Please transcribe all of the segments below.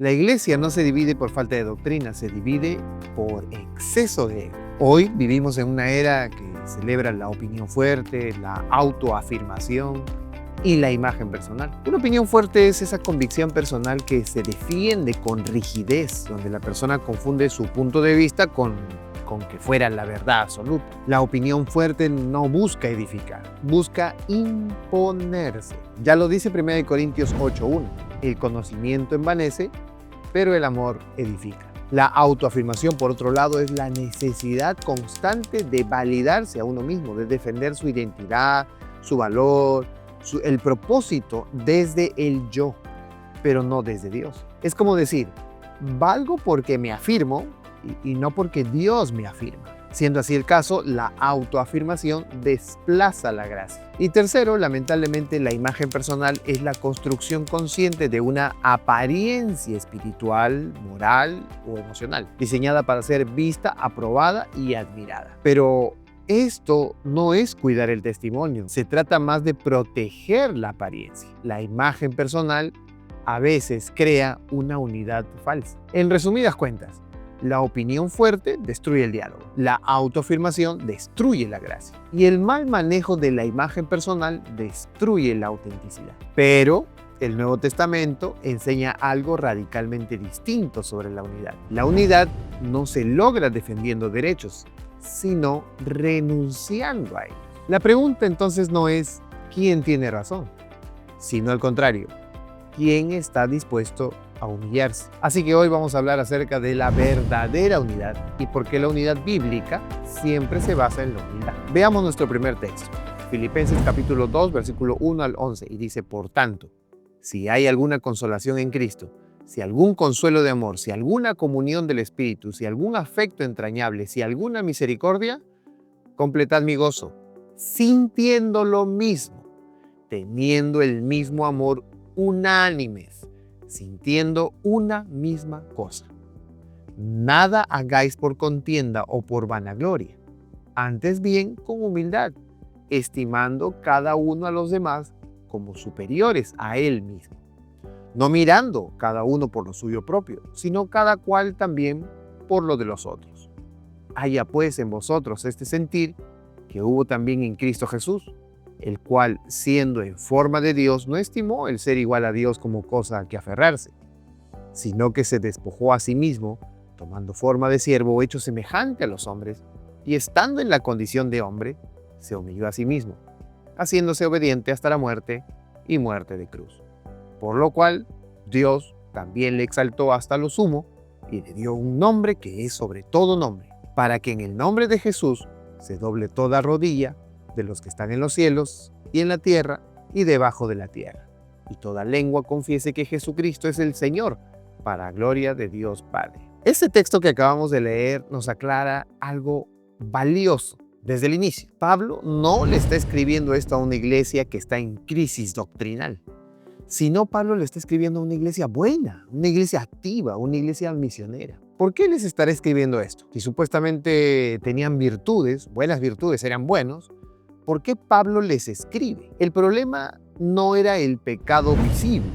La iglesia no se divide por falta de doctrina, se divide por exceso de ego. Hoy vivimos en una era que celebra la opinión fuerte, la autoafirmación y la imagen personal. Una opinión fuerte es esa convicción personal que se defiende con rigidez, donde la persona confunde su punto de vista con que fuera la verdad absoluta. La opinión fuerte no busca edificar, busca imponerse. Ya lo dice 1 Corintios 8:1. El conocimiento envanece, pero el amor edifica. La autoafirmación, por otro lado, es la necesidad constante de validarse a uno mismo, de defender su identidad, su valor, el propósito desde el yo, pero no desde Dios. Es como decir, valgo porque me afirmo y no porque Dios me afirma. Siendo así el caso, la autoafirmación desplaza la gracia. Y tercero, lamentablemente, la imagen personal es la construcción consciente de una apariencia espiritual, moral o emocional, diseñada para ser vista, aprobada y admirada. Pero esto no es cuidar el testimonio, se trata más de proteger la apariencia. La imagen personal a veces crea una unidad falsa. En resumidas cuentas, la opinión fuerte destruye el diálogo. La autoafirmación destruye la gracia. Y el mal manejo de la imagen personal destruye la autenticidad. Pero el Nuevo Testamento enseña algo radicalmente distinto sobre la unidad. La unidad no se logra defendiendo derechos, sino renunciando a ellos. La pregunta entonces no es ¿quién tiene razón?, sino al contrario, ¿quién está dispuesto a humillarse? Así que hoy vamos a hablar acerca de la verdadera unidad y por qué la unidad bíblica siempre se basa en la humildad. Veamos nuestro primer texto, Filipenses capítulo 2, versículo 1 al 11, y dice: por tanto, si hay alguna consolación en Cristo, si algún consuelo de amor, si alguna comunión del Espíritu, si algún afecto entrañable, si alguna misericordia, completad mi gozo, sintiendo lo mismo, teniendo el mismo amor, unánimes, sintiendo una misma cosa. Nada hagáis por contienda o por vanagloria, antes bien con humildad, estimando cada uno a los demás como superiores a él mismo, no mirando cada uno por lo suyo propio, sino cada cual también por lo de los otros. Haya pues en vosotros este sentir que hubo también en Cristo Jesús, el cual, siendo en forma de Dios, no estimó el ser igual a Dios como cosa a que aferrarse, sino que se despojó a sí mismo, tomando forma de siervo, hecho semejante a los hombres, y estando en la condición de hombre, se humilló a sí mismo, haciéndose obediente hasta la muerte y muerte de cruz. Por lo cual, Dios también le exaltó hasta lo sumo y le dio un nombre que es sobre todo nombre, para que en el nombre de Jesús se doble toda rodilla de los que están en los cielos y en la tierra y debajo de la tierra, y toda lengua confiese que Jesucristo es el Señor, para gloria de Dios Padre. Este texto que acabamos de leer nos aclara algo valioso desde el inicio. Pablo no le está escribiendo esto a una iglesia que está en crisis doctrinal, sino Pablo le está escribiendo a una iglesia buena, una iglesia activa, una iglesia misionera. ¿Por qué les estará escribiendo esto? Si supuestamente tenían virtudes, buenas virtudes, eran buenos, ¿por qué Pablo les escribe? El problema no era el pecado visible,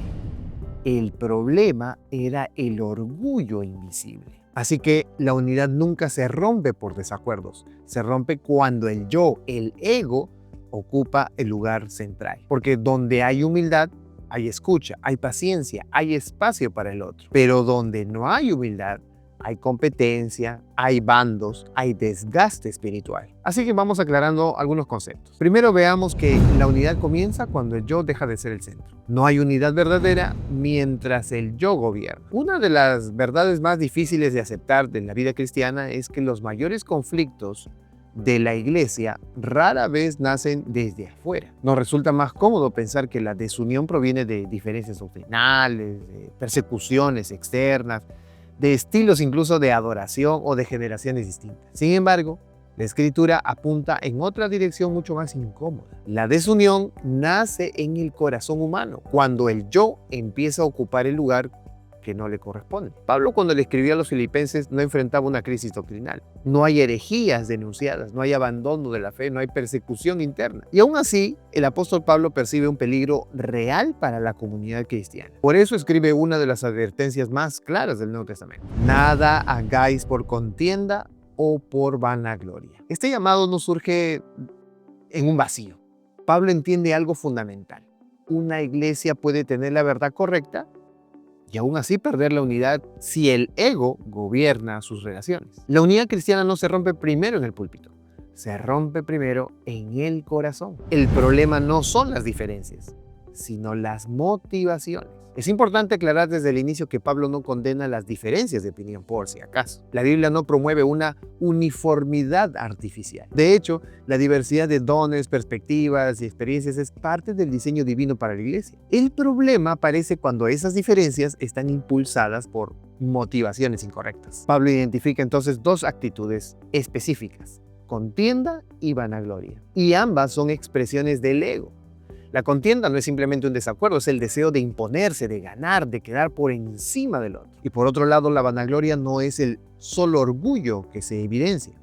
el problema era el orgullo invisible. Así que la unidad nunca se rompe por desacuerdos, se rompe cuando el yo, el ego, ocupa el lugar central. Porque donde hay humildad, hay escucha, hay paciencia, hay espacio para el otro. Pero donde no hay humildad, hay competencia, hay bandos, hay desgaste espiritual. Así que vamos aclarando algunos conceptos. Primero veamos que la unidad comienza cuando el yo deja de ser el centro. No hay unidad verdadera mientras el yo gobierna. Una de las verdades más difíciles de aceptar de la vida cristiana es que los mayores conflictos de la iglesia rara vez nacen desde afuera. Nos resulta más cómodo pensar que la desunión proviene de diferencias doctrinales, de persecuciones externas, de estilos incluso de adoración o de generaciones distintas. Sin embargo, la Escritura apunta en otra dirección mucho más incómoda. La desunión nace en el corazón humano, cuando el yo empieza a ocupar el lugar que no le corresponde. Pablo, cuando le escribió a los filipenses, no enfrentaba una crisis doctrinal. No hay herejías denunciadas, no hay abandono de la fe, no hay persecución interna. Y aún así, el apóstol Pablo percibe un peligro real para la comunidad cristiana. Por eso escribe una de las advertencias más claras del Nuevo Testamento: nada hagáis por contienda o por vanagloria. Este llamado no surge en un vacío. Pablo entiende algo fundamental. Una iglesia puede tener la verdad correcta y aún así perder la unidad si el ego gobierna sus relaciones. La unidad cristiana no se rompe primero en el púlpito, se rompe primero en el corazón. El problema no son las diferencias, sino las motivaciones. Es importante aclarar desde el inicio que Pablo no condena las diferencias de opinión por si acaso. La Biblia no promueve una uniformidad artificial. De hecho, la diversidad de dones, perspectivas y experiencias es parte del diseño divino para la iglesia. El problema aparece cuando esas diferencias están impulsadas por motivaciones incorrectas. Pablo identifica entonces dos actitudes específicas: contienda y vanagloria. Y ambas son expresiones del ego. La contienda no es simplemente un desacuerdo, es el deseo de imponerse, de ganar, de quedar por encima del otro. Y por otro lado, la vanagloria no es el solo orgullo que se evidencia,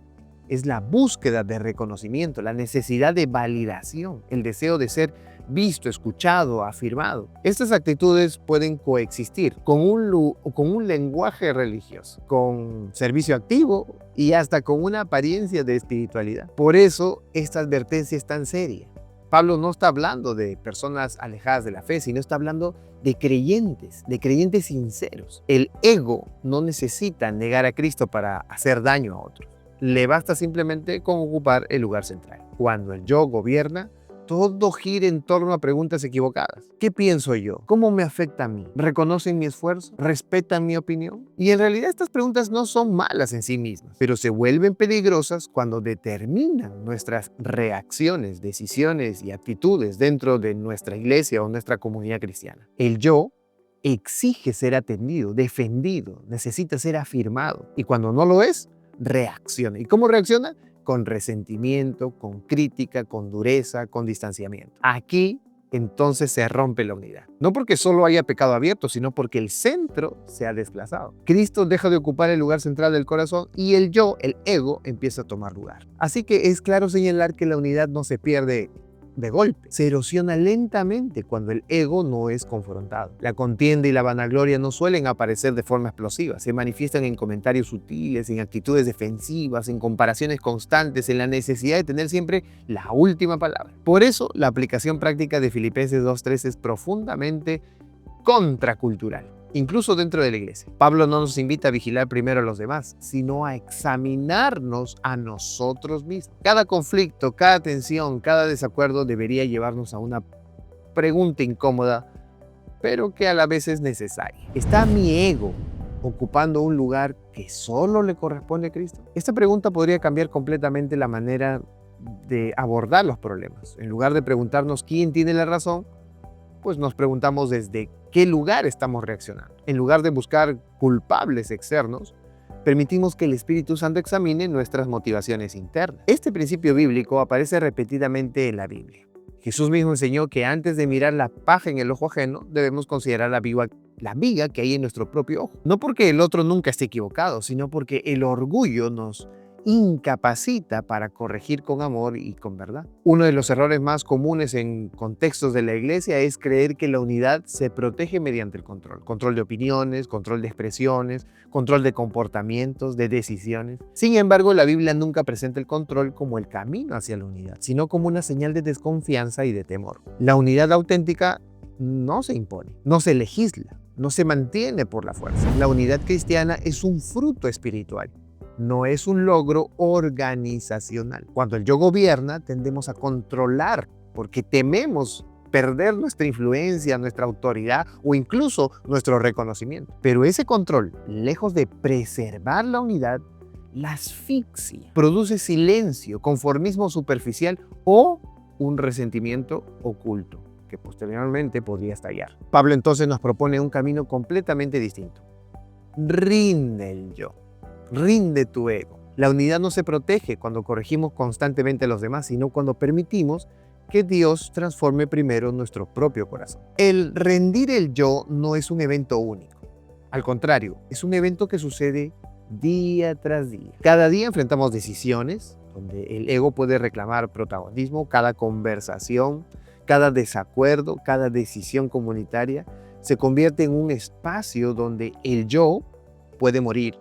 es la búsqueda de reconocimiento, la necesidad de validación, el deseo de ser visto, escuchado, afirmado. Estas actitudes pueden coexistir con un lenguaje religioso, con servicio activo y hasta con una apariencia de espiritualidad. Por eso esta advertencia es tan seria. Pablo no está hablando de personas alejadas de la fe, sino está hablando de creyentes sinceros. El ego no necesita negar a Cristo para hacer daño a otros. Le basta simplemente con ocupar el lugar central. Cuando el yo gobierna, todo gira en torno a preguntas equivocadas. ¿Qué pienso yo? ¿Cómo me afecta a mí? ¿Reconocen mi esfuerzo? ¿Respetan mi opinión? Y en realidad estas preguntas no son malas en sí mismas, pero se vuelven peligrosas cuando determinan nuestras reacciones, decisiones y actitudes dentro de nuestra iglesia o nuestra comunidad cristiana. El yo exige ser atendido, defendido, necesita ser afirmado. Y cuando no lo es, reacciona. ¿Y cómo reacciona? Con resentimiento, con crítica, con dureza, con distanciamiento. Aquí entonces se rompe la unidad. No porque solo haya pecado abierto, sino porque el centro se ha desplazado. Cristo deja de ocupar el lugar central del corazón y el yo, el ego, empieza a tomar lugar. Así que es claro señalar que la unidad no se pierde de golpe, se erosiona lentamente cuando el ego no es confrontado. La contienda y la vanagloria no suelen aparecer de forma explosiva, se manifiestan en comentarios sutiles, en actitudes defensivas, en comparaciones constantes, en la necesidad de tener siempre la última palabra. Por eso, la aplicación práctica de Filipenses 2:3 es profundamente contracultural, incluso dentro de la iglesia. Pablo no nos invita a vigilar primero a los demás, sino a examinarnos a nosotros mismos. Cada conflicto, cada tensión, cada desacuerdo debería llevarnos a una pregunta incómoda, pero que a la vez es necesaria. ¿Está mi ego ocupando un lugar que solo le corresponde a Cristo? Esta pregunta podría cambiar completamente la manera de abordar los problemas. En lugar de preguntarnos quién tiene la razón, pues nos preguntamos desde qué lugar estamos reaccionando. En lugar de buscar culpables externos, permitimos que el Espíritu Santo examine nuestras motivaciones internas. Este principio bíblico aparece repetidamente en la Biblia. Jesús mismo enseñó que antes de mirar la paja en el ojo ajeno, debemos considerar la viga que hay en nuestro propio ojo. No porque el otro nunca esté equivocado, sino porque el orgullo nos incapacita para corregir con amor y con verdad. Uno de los errores más comunes en contextos de la iglesia es creer que la unidad se protege mediante el control. Control de opiniones, control de expresiones, control de comportamientos, de decisiones. Sin embargo, la Biblia nunca presenta el control como el camino hacia la unidad, sino como una señal de desconfianza y de temor. La unidad auténtica no se impone, no se legisla, no se mantiene por la fuerza. La unidad cristiana es un fruto espiritual. No es un logro organizacional. Cuando el yo gobierna, tendemos a controlar porque tememos perder nuestra influencia, nuestra autoridad o incluso nuestro reconocimiento. Pero ese control, lejos de preservar la unidad, la asfixia, produce silencio, conformismo superficial o un resentimiento oculto que posteriormente podría estallar. Pablo entonces nos propone un camino completamente distinto. Rinde el yo. Rinde tu ego. La unidad no se protege cuando corregimos constantemente a los demás, sino cuando permitimos que Dios transforme primero nuestro propio corazón. El rendir el yo no es un evento único. Al contrario, es un evento que sucede día tras día. Cada día enfrentamos decisiones donde el ego puede reclamar protagonismo. Cada conversación, cada desacuerdo, cada decisión comunitaria se convierte en un espacio donde el yo puede morir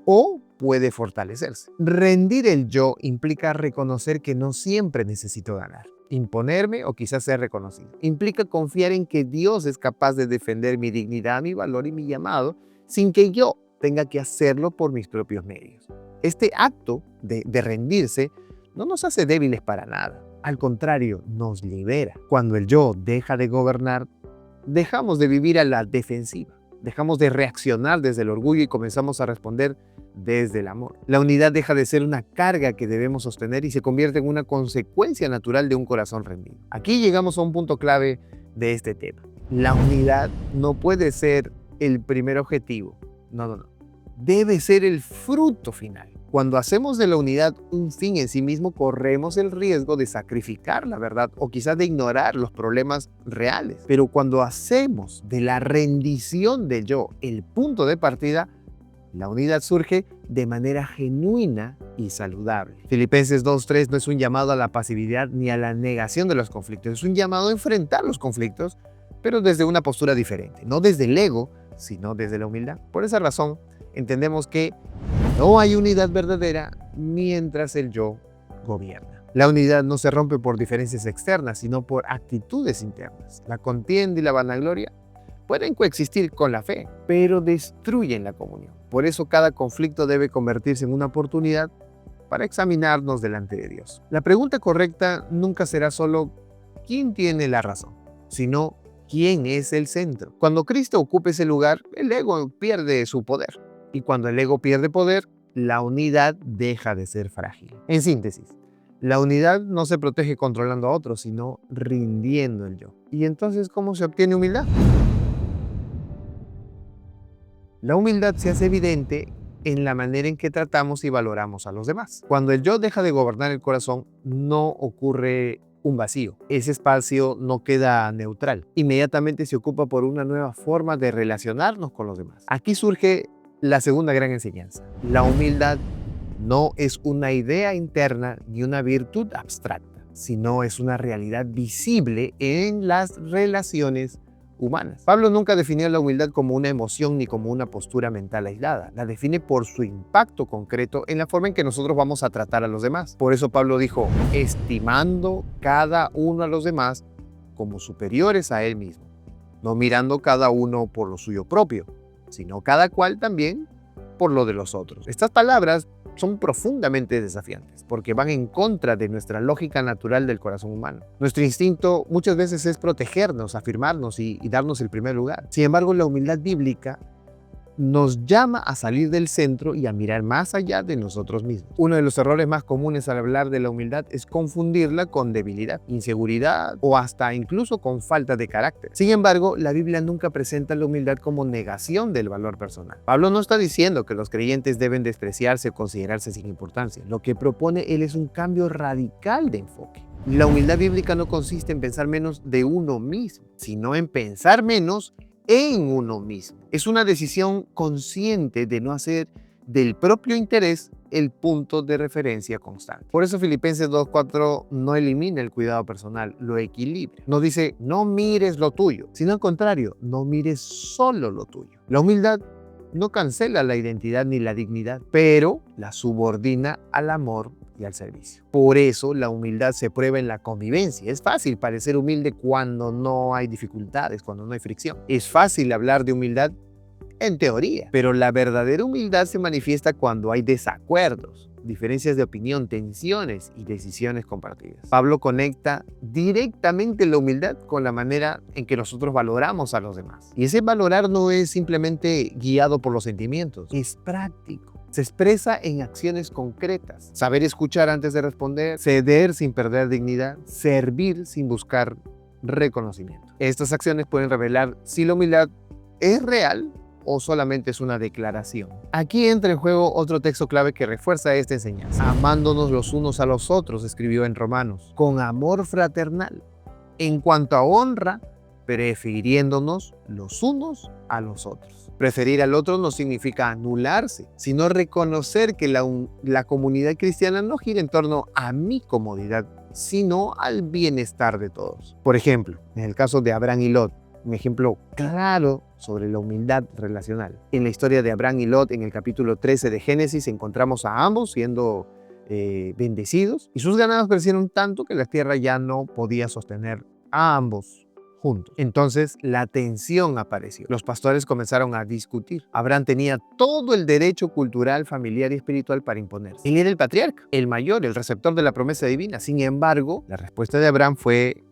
o puede fortalecerse. Rendir el yo implica reconocer que no siempre necesito ganar, imponerme o quizás ser reconocido. Implica confiar en que Dios es capaz de defender mi dignidad, mi valor y mi llamado sin que yo tenga que hacerlo por mis propios medios. Este acto de rendirse no nos hace débiles para nada. Al contrario, nos libera. Cuando el yo deja de gobernar, dejamos de vivir a la defensiva. Dejamos de reaccionar desde el orgullo y comenzamos a responder desde el amor. La unidad deja de ser una carga que debemos sostener y se convierte en una consecuencia natural de un corazón rendido. Aquí llegamos a un punto clave de este tema. La unidad no puede ser el primer objetivo. No. Debe ser el fruto final. Cuando hacemos de la unidad un fin en sí mismo, corremos el riesgo de sacrificar la verdad o quizás de ignorar los problemas reales. Pero cuando hacemos de la rendición del yo el punto de partida, la unidad surge de manera genuina y saludable. Filipenses 2:3 no es un llamado a la pasividad ni a la negación de los conflictos, es un llamado a enfrentar los conflictos, pero desde una postura diferente, no desde el ego, sino desde la humildad. Por esa razón, entendemos que no hay unidad verdadera mientras el yo gobierna. La unidad no se rompe por diferencias externas, sino por actitudes internas. La contienda y la vanagloria pueden coexistir con la fe, pero destruyen la comunión. Por eso cada conflicto debe convertirse en una oportunidad para examinarnos delante de Dios. La pregunta correcta nunca será solo ¿quién tiene la razón?, sino ¿quién es el centro? Cuando Cristo ocupe ese lugar, el ego pierde su poder. Y cuando el ego pierde poder, la unidad deja de ser frágil. En síntesis, la unidad no se protege controlando a otros, sino rindiendo el yo. ¿Y entonces cómo se obtiene humildad? La humildad se hace evidente en la manera en que tratamos y valoramos a los demás. Cuando el yo deja de gobernar el corazón, no ocurre un vacío. Ese espacio no queda neutral. Inmediatamente se ocupa por una nueva forma de relacionarnos con los demás. Aquí surge la segunda gran enseñanza. La humildad no es una idea interna ni una virtud abstracta, sino es una realidad visible en las relaciones humanas. Pablo nunca definió la humildad como una emoción ni como una postura mental aislada. La define por su impacto concreto en la forma en que nosotros vamos a tratar a los demás. Por eso Pablo dijo, estimando cada uno a los demás como superiores a él mismo, no mirando cada uno por lo suyo propio, sino cada cual también por lo de los otros. Estas palabras son profundamente desafiantes porque van en contra de nuestra lógica natural del corazón humano. Nuestro instinto muchas veces es protegernos, afirmarnos y darnos el primer lugar. Sin embargo, la humildad bíblica nos llama a salir del centro y a mirar más allá de nosotros mismos. Uno de los errores más comunes al hablar de la humildad es confundirla con debilidad, inseguridad o hasta incluso con falta de carácter. Sin embargo, la Biblia nunca presenta la humildad como negación del valor personal. Pablo no está diciendo que los creyentes deben despreciarse o considerarse sin importancia. Lo que propone él es un cambio radical de enfoque. La humildad bíblica no consiste en pensar menos de uno mismo, sino en pensar menos en uno mismo. Es una decisión consciente de no hacer del propio interés el punto de referencia constante. Por eso Filipenses 2:4 no elimina el cuidado personal, lo equilibra. No dice, no mires lo tuyo, sino al contrario, no mires solo lo tuyo. La humildad no cancela la identidad ni la dignidad, pero la subordina al amor y al servicio. Por eso la humildad se prueba en la convivencia. Es fácil parecer humilde cuando no hay dificultades, cuando no hay fricción. Es fácil hablar de humildad en teoría, pero la verdadera humildad se manifiesta cuando hay desacuerdos, diferencias de opinión, tensiones y decisiones compartidas. Pablo conecta directamente la humildad con la manera en que nosotros valoramos a los demás. Y ese valorar no es simplemente guiado por los sentimientos, es práctico. Se expresa en acciones concretas. Saber escuchar antes de responder, ceder sin perder dignidad, servir sin buscar reconocimiento. Estas acciones pueden revelar si la humildad es real o solamente es una declaración. Aquí entra en juego otro texto clave que refuerza esta enseñanza. Amándonos los unos a los otros, escribió en Romanos, con amor fraternal. En cuanto a honra, prefiriéndonos los unos a los otros. Preferir al otro no significa anularse, sino reconocer que la comunidad cristiana no gira en torno a mi comodidad, sino al bienestar de todos. Por ejemplo, en el caso de Abraham y Lot, un ejemplo claro sobre la humildad relacional. En la historia de Abraham y Lot, en el capítulo 13 de Génesis, encontramos a ambos siendo bendecidos, y sus ganados crecieron tanto que la tierra ya no podía sostener a ambos juntos. Entonces la tensión apareció. Los pastores comenzaron a discutir. Abraham tenía todo el derecho cultural, familiar y espiritual para imponerse. Él era el patriarca, el mayor, el receptor de la promesa divina. Sin embargo, la respuesta de Abraham fue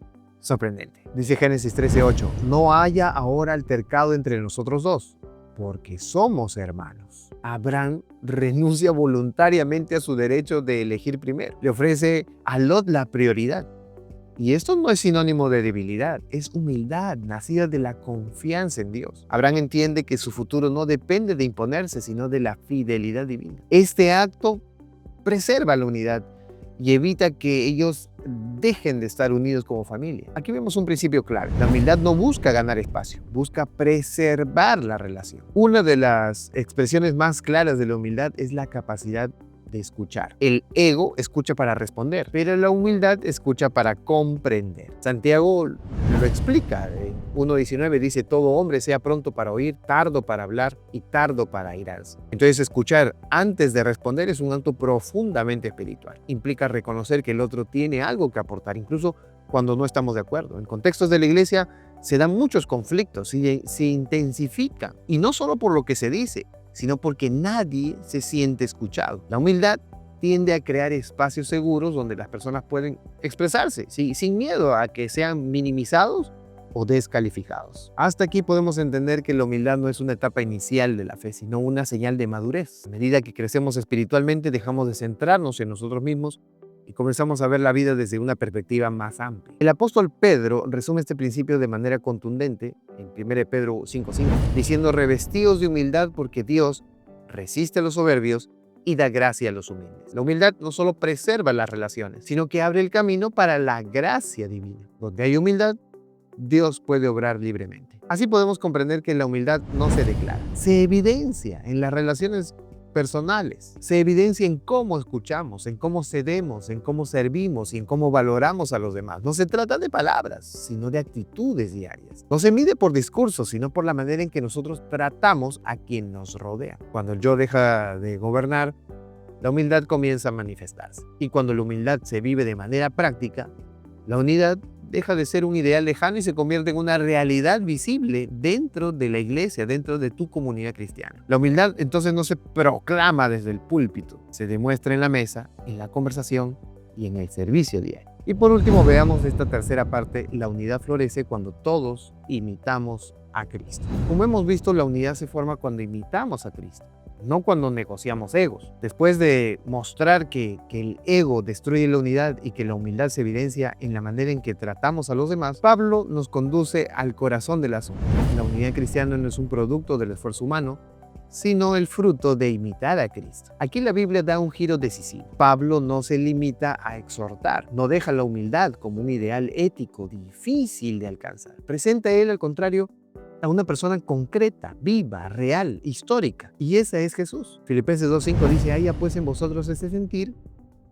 sorprendente. Dice Génesis 13:8, no haya ahora altercado entre nosotros dos, porque somos hermanos. Abraham renuncia voluntariamente a su derecho de elegir primero. Le ofrece a Lot la prioridad. Y esto no es sinónimo de debilidad, es humildad nacida de la confianza en Dios. Abraham entiende que su futuro no depende de imponerse, sino de la fidelidad divina. Este acto preserva la unidad y evita que ellos dejen de estar unidos como familia. Aquí vemos un principio clave. La humildad no busca ganar espacio, busca preservar la relación. Una de las expresiones más claras de la humildad es la capacidad de escuchar. El ego escucha para responder, pero la humildad escucha para comprender. Santiago lo explica. En 1:19 dice, todo hombre sea pronto para oír, tardo para hablar y tardo para airarse. Entonces, escuchar antes de responder es un acto profundamente espiritual. Implica reconocer que el otro tiene algo que aportar, incluso cuando no estamos de acuerdo. En contextos de la iglesia se dan muchos conflictos y se intensifican, y no solo por lo que se dice, sino porque nadie se siente escuchado. La humildad tiende a crear espacios seguros donde las personas pueden expresarse, ¿sí?, sin miedo a que sean minimizados o descalificados. Hasta aquí podemos entender que la humildad no es una etapa inicial de la fe, sino una señal de madurez. A medida que crecemos espiritualmente, dejamos de centrarnos en nosotros mismos y comenzamos a ver la vida desde una perspectiva más amplia. El apóstol Pedro resume este principio de manera contundente en 1 Pedro 5:5, diciendo, revestidos de humildad porque Dios resiste a los soberbios y da gracia a los humildes. La humildad no solo preserva las relaciones, sino que abre el camino para la gracia divina. Donde hay humildad, Dios puede obrar libremente. Así podemos comprender que la humildad no se declara, se evidencia en las relaciones personales, se evidencia en cómo escuchamos, en cómo cedemos, en cómo servimos y en cómo valoramos a los demás. No se trata de palabras, sino de actitudes diarias. No se mide por discursos, sino por la manera en que nosotros tratamos a quien nos rodea. Cuando el yo deja de gobernar, la humildad comienza a manifestarse. Y cuando la humildad se vive de manera práctica, la unidad deja de ser un ideal lejano y se convierte en una realidad visible dentro de la iglesia, dentro de tu comunidad cristiana. La humildad entonces no se proclama desde el púlpito, se demuestra en la mesa, en la conversación y en el servicio diario. Y por último, veamos esta tercera parte: la unidad florece cuando todos imitamos a Cristo. Como hemos visto, la unidad se forma cuando imitamos a Cristo, no cuando negociamos egos. Después de mostrar que el ego destruye la unidad y que la humildad se evidencia en la manera en que tratamos a los demás, Pablo nos conduce al corazón del asunto. La unidad cristiana no es un producto del esfuerzo humano, sino el fruto de imitar a Cristo. Aquí la Biblia da un giro decisivo. Pablo no se limita a exhortar, no deja la humildad como un ideal ético difícil de alcanzar. Presenta a él, al contrario, a una persona concreta, viva, real, histórica. Y esa es Jesús. Filipenses 2:5 dice, haya pues en vosotros ese sentir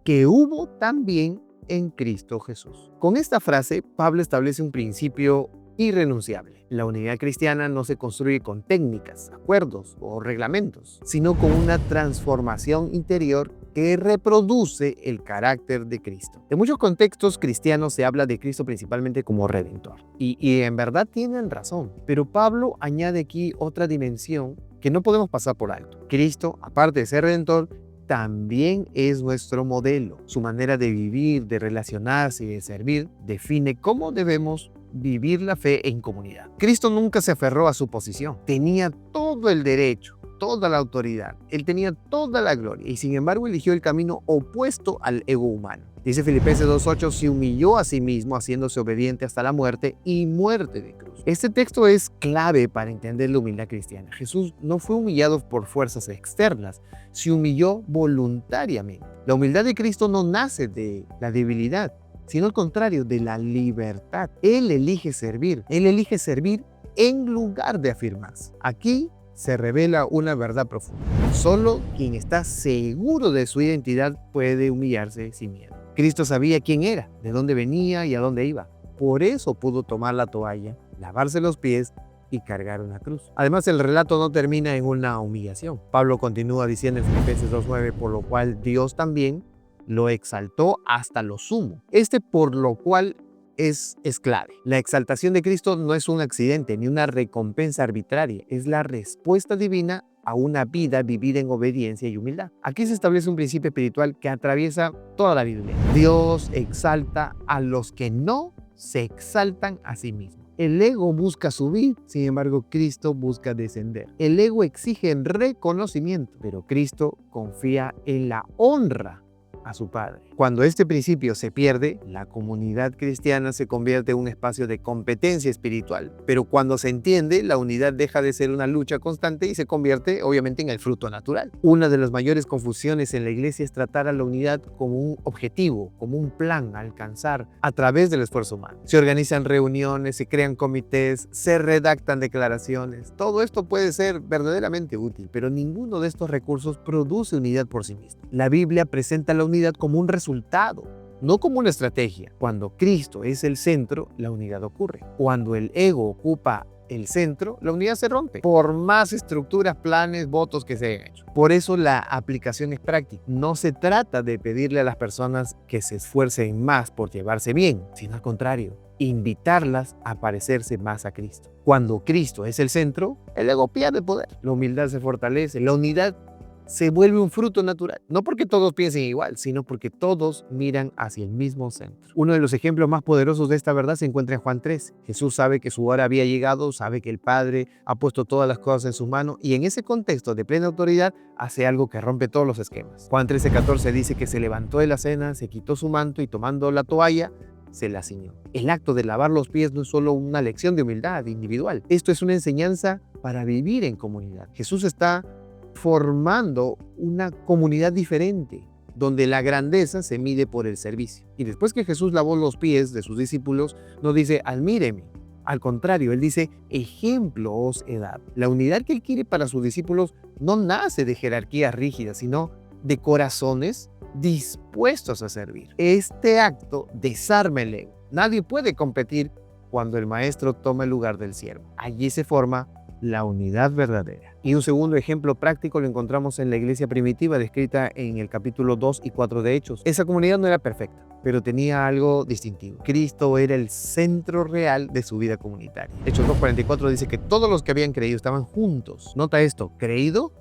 que hubo también en Cristo Jesús. Con esta frase, Pablo establece un principio irrenunciable. La unidad cristiana no se construye con técnicas, acuerdos o reglamentos, sino con una transformación interior que reproduce el carácter de Cristo. En muchos contextos cristianos se habla de Cristo principalmente como Redentor. Y en verdad tienen razón, pero Pablo añade aquí otra dimensión que no podemos pasar por alto. Cristo, aparte de ser Redentor, también es nuestro modelo. Su manera de vivir, de relacionarse y de servir define cómo debemos vivir la fe en comunidad. Cristo nunca se aferró a su posición. Tenía todo el derecho, toda la autoridad. Él tenía toda la gloria y sin embargo eligió el camino opuesto al ego humano. Dice Filipenses 2:8, se humilló a sí mismo haciéndose obediente hasta la muerte y muerte de cruz. Este texto es clave para entender la humildad cristiana. Jesús no fue humillado por fuerzas externas, se humilló voluntariamente. La humildad de Cristo no nace de la debilidad, sino al contrario, de la libertad. Él elige servir en lugar de afirmarse. Aquí se revela una verdad profunda. Solo quien está seguro de su identidad puede humillarse sin miedo. Cristo sabía quién era, de dónde venía y a dónde iba. Por eso pudo tomar la toalla, lavarse los pies y cargar una cruz. Además, el relato no termina en una humillación. Pablo continúa diciendo en Filipenses 2:9, por lo cual Dios también lo exaltó hasta lo sumo. Por lo cual es clave. La exaltación de Cristo no es un accidente ni una recompensa arbitraria, es la respuesta divina a una vida vivida en obediencia y humildad. Aquí se establece un principio espiritual que atraviesa toda la Biblia. Dios exalta a los que no se exaltan a sí mismos. El ego busca subir, sin embargo, Cristo busca descender. El ego exige reconocimiento, pero Cristo confía en la honra a su Padre. Cuando este principio se pierde, la comunidad cristiana se convierte en un espacio de competencia espiritual. Pero cuando se entiende, la unidad deja de ser una lucha constante y se convierte, obviamente, en el fruto natural. Una de las mayores confusiones en la iglesia es tratar a la unidad como un objetivo, como un plan a alcanzar a través del esfuerzo humano. Se organizan reuniones, se crean comités, se redactan declaraciones. Todo esto puede ser verdaderamente útil, pero ninguno de estos recursos produce unidad por sí mismo. La Biblia presenta la unidad como un resultado, no como una estrategia. Cuando Cristo es el centro, la unidad ocurre. Cuando el ego ocupa el centro, la unidad se rompe, por más estructuras, planes, votos que se hayan hecho. Por eso la aplicación es práctica. No se trata de pedirle a las personas que se esfuercen más por llevarse bien, sino al contrario, invitarlas a parecerse más a Cristo. Cuando Cristo es el centro, el ego pierde poder, la humildad se fortalece, la unidad se vuelve un fruto natural. No porque todos piensen igual, sino porque todos miran hacia el mismo centro. Uno de los ejemplos más poderosos de esta verdad se encuentra en Juan 13. Jesús sabe que su hora había llegado, sabe que el Padre ha puesto todas las cosas en sus manos y en ese contexto de plena autoridad hace algo que rompe todos los esquemas. Juan 13:14 dice que se levantó de la cena, se quitó su manto y tomando la toalla, se la ciñó. El acto de lavar los pies no es solo una lección de humildad individual. Esto es una enseñanza para vivir en comunidad. Jesús está formando una comunidad diferente, donde la grandeza se mide por el servicio. Y después que Jesús lavó los pies de sus discípulos, no dice, admíreme. Al contrario, él dice, ejemplo os he dado. La unidad que él quiere para sus discípulos no nace de jerarquías rígidas, sino de corazones dispuestos a servir. Este acto desarma el ego. Nadie puede competir cuando el maestro toma el lugar del siervo. Allí se forma la unidad verdadera. Y un segundo ejemplo práctico lo encontramos en la iglesia primitiva descrita en el capítulo 2 y 4 de Hechos. Esa comunidad no era perfecta, pero tenía algo distintivo. Cristo era el centro real de su vida comunitaria. Hechos 2:44 dice que todos los que habían creído estaban juntos. Nota esto, creído,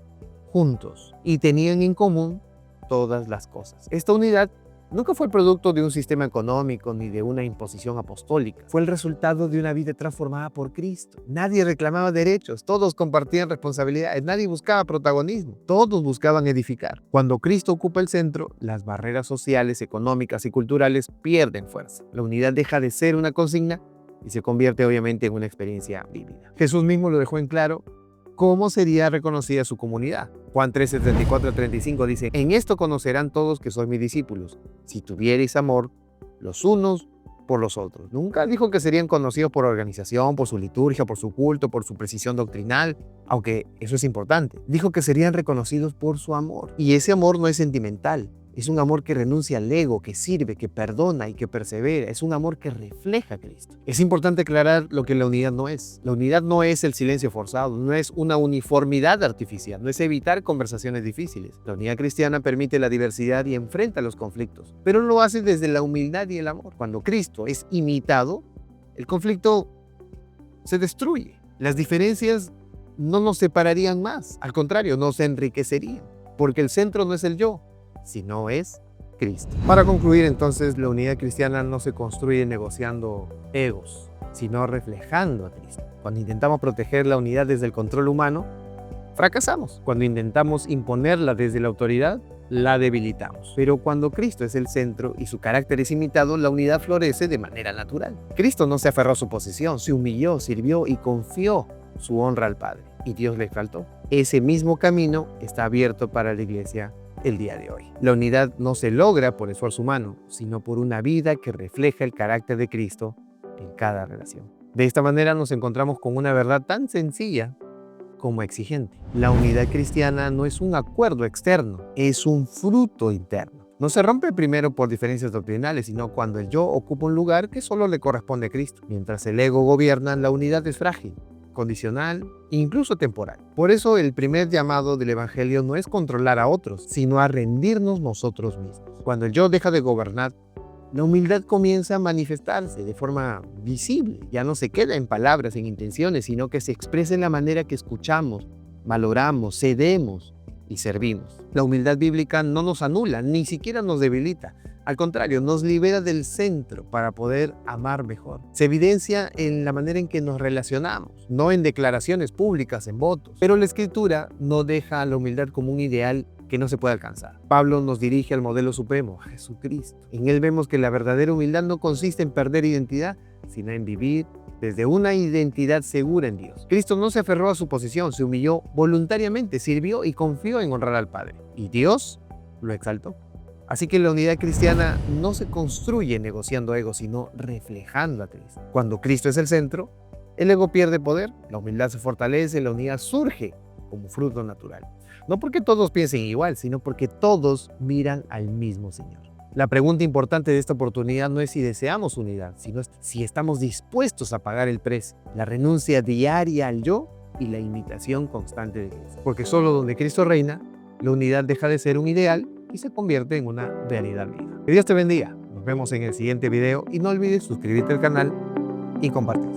juntos. Y tenían en común todas las cosas. Esta unidad nunca fue el producto de un sistema económico ni de una imposición apostólica. Fue el resultado de una vida transformada por Cristo. Nadie reclamaba derechos, todos compartían responsabilidades, nadie buscaba protagonismo, todos buscaban edificar. Cuando Cristo ocupa el centro, las barreras sociales, económicas y culturales pierden fuerza. La unidad deja de ser una consigna y se convierte obviamente en una experiencia vívida. Jesús mismo lo dejó en claro cómo sería reconocida su comunidad. Juan 13:34-35 dice, en esto conocerán todos que sois mis discípulos, si tuviereis amor los unos por los otros. Nunca dijo que serían conocidos por organización, por su liturgia, por su culto, por su precisión doctrinal, aunque eso es importante. Dijo que serían reconocidos por su amor. Y ese amor no es sentimental. Es un amor que renuncia al ego, que sirve, que perdona y que persevera. Es un amor que refleja a Cristo. Es importante aclarar lo que la unidad no es. La unidad no es el silencio forzado, no es una uniformidad artificial, no es evitar conversaciones difíciles. La unidad cristiana permite la diversidad y enfrenta los conflictos, pero lo hace desde la humildad y el amor. Cuando Cristo es imitado, el conflicto se destruye. Las diferencias no nos separarían más, al contrario, nos enriquecerían, porque el centro no es el yo, sino es Cristo. Para concluir, entonces, la unidad cristiana no se construye negociando egos, sino reflejando a Cristo. Cuando intentamos proteger la unidad desde el control humano, fracasamos. Cuando intentamos imponerla desde la autoridad, la debilitamos. Pero cuando Cristo es el centro y su carácter es imitado, la unidad florece de manera natural. Cristo no se aferró a su posición, se humilló, sirvió y confió su honra al Padre. Y Dios le exaltó. Ese mismo camino está abierto para la iglesia el día de hoy. La unidad no se logra por esfuerzo humano, sino por una vida que refleja el carácter de Cristo en cada relación. De esta manera nos encontramos con una verdad tan sencilla como exigente. La unidad cristiana no es un acuerdo externo, es un fruto interno. No se rompe primero por diferencias doctrinales, sino cuando el yo ocupa un lugar que solo le corresponde a Cristo. Mientras el ego gobierna, la unidad es frágil, condicional e incluso temporal. Por eso el primer llamado del Evangelio no es controlar a otros, sino a rendirnos nosotros mismos. Cuando el yo deja de gobernar, la humildad comienza a manifestarse de forma visible. Ya no se queda en palabras, en intenciones, sino que se expresa en la manera que escuchamos, valoramos, cedemos y servimos. La humildad bíblica no nos anula, ni siquiera nos debilita. Al contrario, nos libera del centro para poder amar mejor. Se evidencia en la manera en que nos relacionamos, no en declaraciones públicas, en votos. Pero la Escritura no deja a la humildad como un ideal que no se puede alcanzar. Pablo nos dirige al modelo supremo, Jesucristo. En él vemos que la verdadera humildad no consiste en perder identidad, sino en vivir desde una identidad segura en Dios. Cristo no se aferró a su posición, se humilló voluntariamente, sirvió y confió en honrar al Padre. Y Dios lo exaltó. Así que la unidad cristiana no se construye negociando ego, sino reflejando a Cristo. Cuando Cristo es el centro, el ego pierde poder, la humildad se fortalece, la unidad surge como fruto natural. No porque todos piensen igual, sino porque todos miran al mismo Señor. La pregunta importante de esta oportunidad no es si deseamos unidad, sino si estamos dispuestos a pagar el precio, la renuncia diaria al yo y la imitación constante de Cristo. Porque solo donde Cristo reina, la unidad deja de ser un ideal y se convierte en una realidad viva. Que Dios te bendiga. Nos vemos en el siguiente video y no olvides suscribirte al canal y compartir.